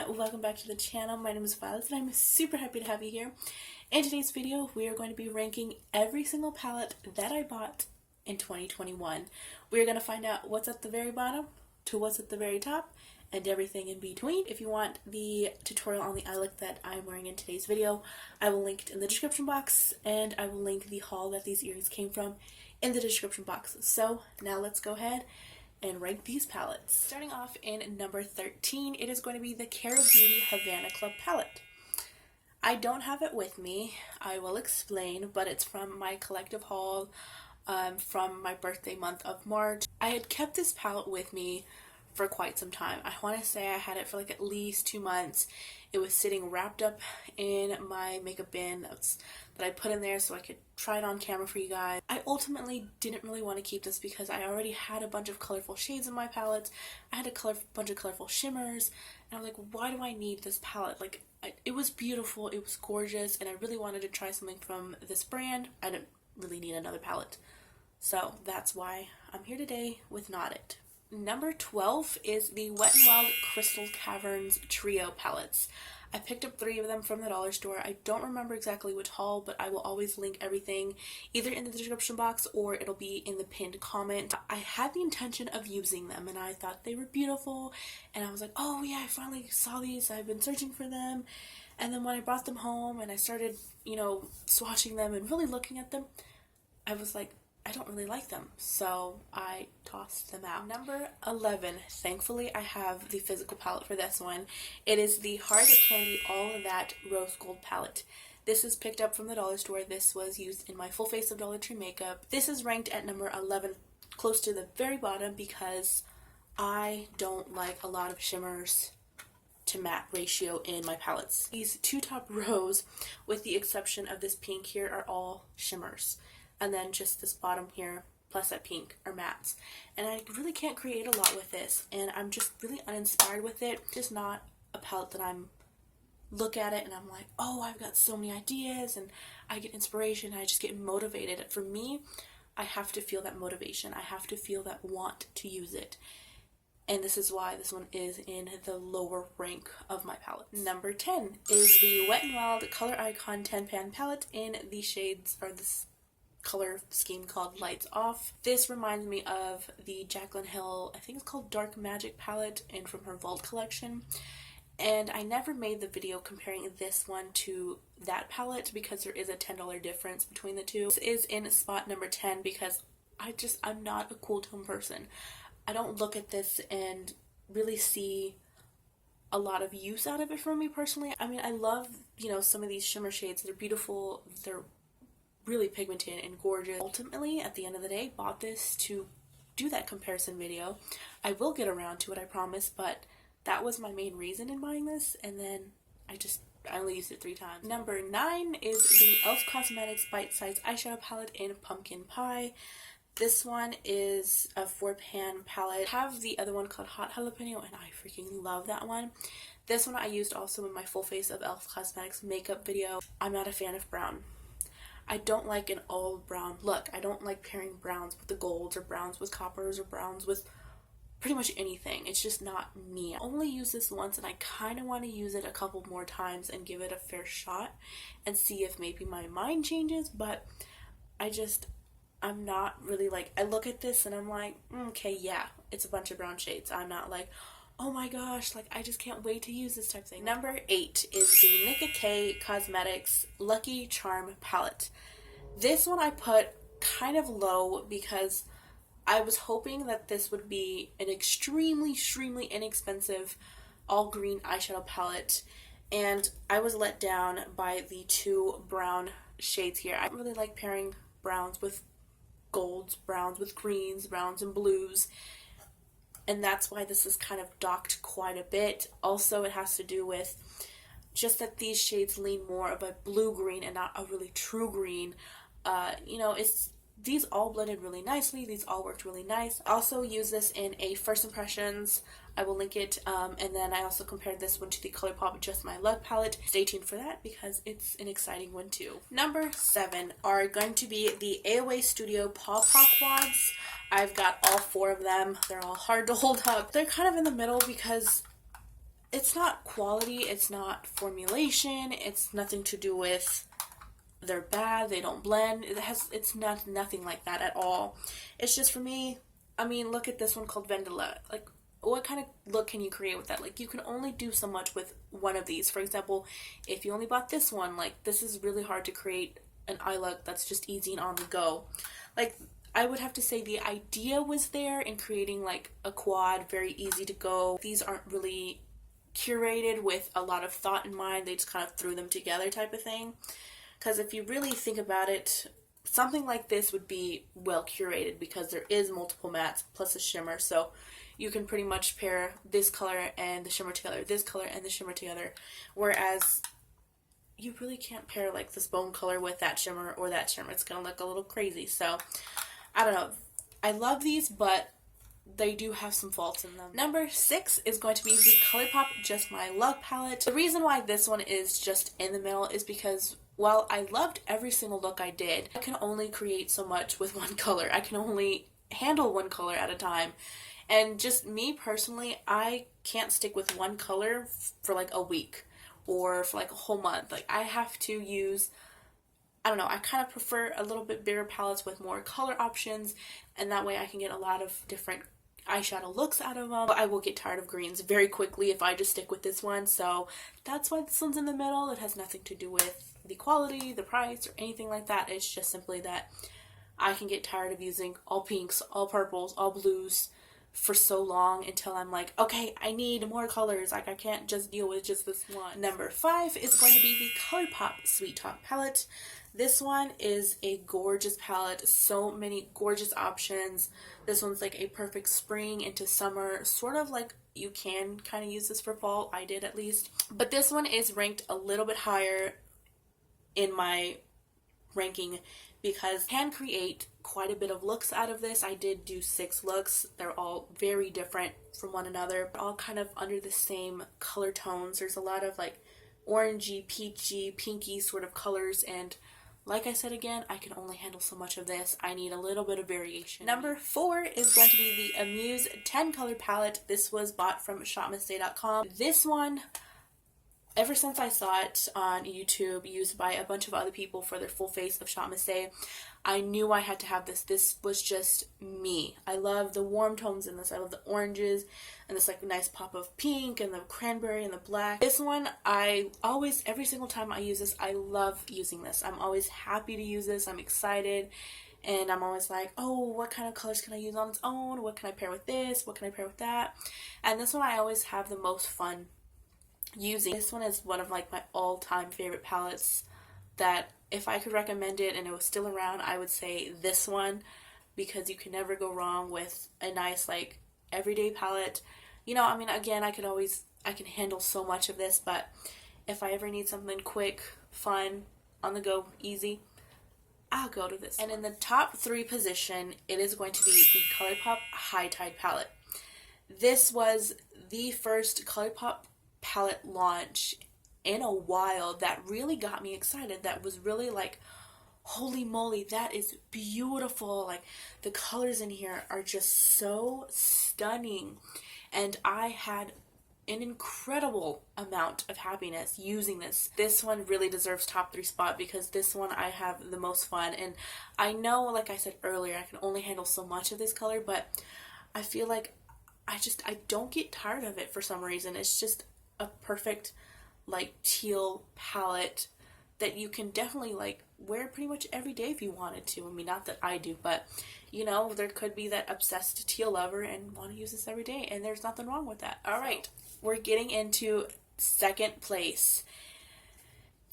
welcome back to the channel. My name is Violet and I'm super happy to have you here. In today's video, we are going to be ranking every single palette that I bought in 2021. We are going to find out what's at the very bottom to what's at the very top and everything in between. If you want the tutorial on the eye look that I'm wearing in today's video, I will link it in the description box, and I will link the haul that these earrings came from in the description box. So now let's go ahead and rank these palettes. Starting off in number 13, it is going to be the Cara Beauty Havana Club palette. I don't have it with me, I will explain, but it's from my collective haul from my birthday month of March. I had kept this palette with me for quite some time. I want to say I had it for like at least 2 months. It was sitting wrapped up in my makeup bin that I put in there so I could try it on camera for you guys. I ultimately didn't really want to keep this because I already had a bunch of colorful shades in my palettes. I had a bunch of colorful shimmers, and I'm like, why do I need this palette? Like, it was beautiful, it was gorgeous, and I really wanted to try something from this brand. I didn't really need another palette. So that's why I'm here today with Not It. Number 12 is the Wet n Wild Crystal Caverns Trio palettes. I picked up 3 of them from the dollar store. I don't remember exactly which haul, but I will always link everything either in the description box or it'll be in the pinned comment. I had the intention of using them and I thought they were beautiful, and I was like, oh yeah, I finally saw these. I've been searching for them. And then when I brought them home and I started, swatching them and really looking at them, I was like, I don't really like them, so I tossed them out. Number 11, thankfully I have the physical palette for this one. It is the Hard Candy All of That Rose Gold palette. This is picked up from the dollar store. This was used in my Full Face of Dollar Tree makeup. This is ranked at number 11, close to the very bottom, because I don't like a lot of shimmers to matte ratio in my palettes. These 2 top rows, with the exception of this pink here, are all shimmers. And then just this bottom here, plus that pink, are mattes. And I really can't create a lot with this, and I'm just really uninspired with it. Just not a palette that I'm look at it and I'm like, oh, I've got so many ideas, and I get inspiration, and I just get motivated. For me, I have to feel that motivation. I have to feel that want to use it. And this is why this one is in the lower rank of my palette. Number 10 is the Wet n Wild Color Icon 10 pan palette in the shades, or this color scheme called Lights Off. This reminds me of the Jaclyn Hill, I think it's called Dark Magic palette, and from her Vault collection. And I never made the video comparing this one to that palette because there is a $10 difference between the two. This is in spot number 10 because I'm not a cool tone person. I don't look at this and really see a lot of use out of it for me personally. I mean, I love, some of these shimmer shades. They're beautiful. They're really pigmented and gorgeous. Ultimately, at the end of the day, bought this to do that comparison video. I will get around to it, I promise, but that was my main reason in buying this, and then I only used it 3 times. Number 9 is the e.l.f. Cosmetics Bite Size Eyeshadow Palette in Pumpkin Pie. This one is a 4-pan palette. I have the other one called Hot Jalapeno, and I freaking love that one. This one I used also in my Full Face of e.l.f. Cosmetics makeup video. I'm not a fan of brown. I don't like an all brown look. I don't like pairing browns with the golds, or browns with coppers, or browns with pretty much anything. It's just not me. I only use this once, and I kind of want to use it a couple more times and give it a fair shot and see if maybe my mind changes, but I'm not really like, I look at this and I'm like, okay, yeah, it's a bunch of brown shades. I'm not like, oh my gosh, like I just can't wait to use this type of thing. Number 8 is the Nicka K Cosmetics Lucky Charm palette. This one I put kind of low because I was hoping that this would be an extremely inexpensive all green eyeshadow palette, and I was let down by the 2 brown shades here. I really like pairing browns with golds, browns with greens, browns and blues. And that's why this is kind of docked quite a bit. Also, it has to do with just that these shades lean more of a blue-green and not a really true green. These all blended really nicely. These all worked really nice. Also use this in a First Impressions. I will link it. And then I also compared this one to the ColourPop Just My Luck palette. Stay tuned for that because it's an exciting one too. Number 7 are going to be the AOA Studio Paw-Paw Quads. I've got all 4 of them. They're all hard to hold up. They're kind of in the middle because it's not quality, it's not formulation, it's nothing to do with they're bad, they don't blend. It's nothing like that at all. It's just, for me, I mean, look at this one called Vendela. Like, what kind of look can you create with that? Like, you can only do so much with one of these. For example, if you only bought this one, like, this is really hard to create an eye look that's just easy and on the go. Like, I would have to say the idea was there in creating like a quad, very easy to go. These aren't really curated with a lot of thought in mind. They just kind of threw them together type of thing. Because if you really think about it, something like this would be well curated because there is multiple mattes plus a shimmer. So you can pretty much pair this color and the shimmer together, this color and the shimmer together. Whereas you really can't pair like this bone color with that shimmer or that shimmer. It's going to look a little crazy. So I don't know. I love these, but they do have some faults in them. Number 6 is going to be the ColourPop Just My Luck palette. The reason why this one is just in the middle is because while I loved every single look I did, I can only create so much with one color. I can only handle one color at a time. And just me personally, I can't stick with one color for like a week or for like a whole month. Like, I have to use, I don't know, I kind of prefer a little bit bigger palettes with more color options, and that way I can get a lot of different eyeshadow looks out of them. But I will get tired of greens very quickly if I just stick with this one, so that's why this one's in the middle. It has nothing to do with the quality, the price, or anything like that. It's just simply that I can get tired of using all pinks, all purples, all blues for so long until I'm like, okay, I need more colors. Like, I can't just deal with just this one. Number 5 is going to be the ColourPop Sweet Talk palette. This one is a gorgeous palette. So many gorgeous options. This one's like a perfect spring into summer. Sort of like you can kind of use this for fall. I did, at least. But this one is ranked a little bit higher in my ranking because I can create quite a bit of looks out of this. I did do 6 looks. They're all very different from one another, but all kind of under the same color tones. There's a lot of like orangey, peachy, pinky sort of colors, and like I said again, I can only handle so much of this. I need a little bit of variation. Number 4 is going to be the Amuse 10 color palette. This was bought from shopmissday.com. This one, ever since I saw it on YouTube used by a bunch of other people for their full face of Shop Miss Day, I knew I had to have this. This was just me. I love the warm tones in this. I love the oranges and this like nice pop of pink and the cranberry and the black. This one, I always, every single time I use this, I love using this. I'm always happy to use this. I'm excited. And I'm always like, oh, what kind of colors can I use on its own? What can I pair with this? What can I pair with that? And this one I always have the most fun using. This one is one of like my all-time favorite palettes that if I could recommend it and it was still around, I would say this one, because you can never go wrong with a nice like everyday palette. You know, I mean, again, I can handle so much of this, but if I ever need something quick, fun, on the go, easy, I'll go to this. And in the top 3 position, it is going to be the ColourPop High Tide palette. This was the first ColourPop palette launch in a while that really got me excited. That was really like, holy moly, that is beautiful. Like, the colors in here are just so stunning. And I had an incredible amount of happiness using this. This one really deserves top 3 spot because this one I have the most fun. And I know, like I said earlier, I can only handle so much of this color, but I feel like I don't get tired of it for some reason. It's just a perfect like teal palette that you can definitely like wear pretty much every day if you wanted to. I mean, not that I do, but you know, there could be that obsessed teal lover and want to use this every day, and there's nothing wrong with that. All right, we're getting into second place.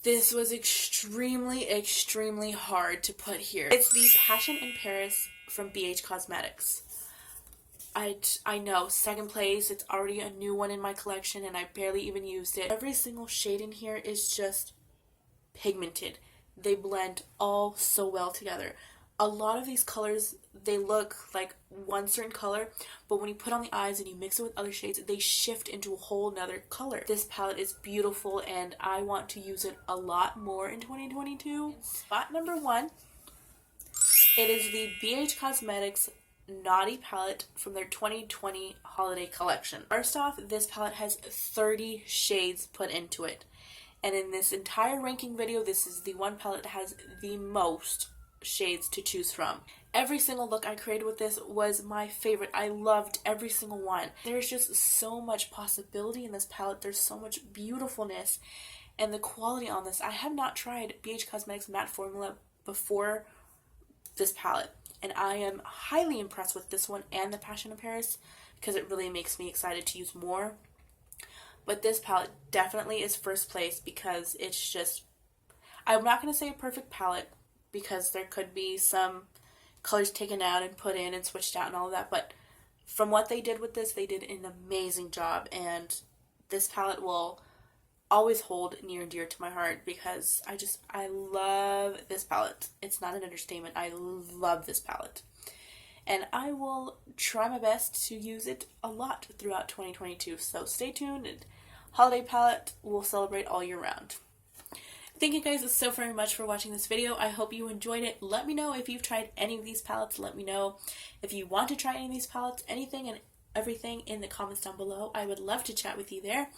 This was extremely, extremely hard to put here. It's the Passion in Paris from BH Cosmetics. I know, second place, it's already a new one in my collection and I barely even used it. Every single shade in here is just pigmented. They blend all so well together. A lot of these colors, they look like one certain color, but when you put on the eyes and you mix it with other shades, they shift into a whole nother color. This palette is beautiful and I want to use it a lot more in 2022. Spot number 1, it is the BH Cosmetics Naughty palette from their 2020 holiday collection. First off, this palette has 30 shades put into it. And in this entire ranking video, this is the one palette that has the most shades to choose from. Every single look I created with this was my favorite. I loved every single one. There's just so much possibility in this palette. There's so much beautifulness and the quality on this. I have not tried BH Cosmetics matte formula before this palette, and I am highly impressed with this one and the Passion of Paris because it really makes me excited to use more. But this palette definitely is first place because it's just, I'm not going to say a perfect palette because there could be some colors taken out and put in and switched out and all of that, but from what they did with this, they did an amazing job, and this palette will always hold near and dear to my heart because I love this palette. It's not an understatement. I love this palette. And I will try my best to use it a lot throughout 2022. So stay tuned. Holiday palette will celebrate all year round. Thank you guys so very much for watching this video. I hope you enjoyed it. Let me know if you've tried any of these palettes. Let me know if you want to try any of these palettes, anything and everything in the comments down below. I would love to chat with you there.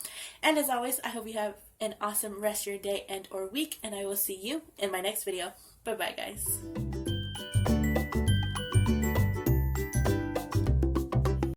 And as always, I hope you have an awesome rest of your day and or week, and I will see you in my next video. Bye bye, guys.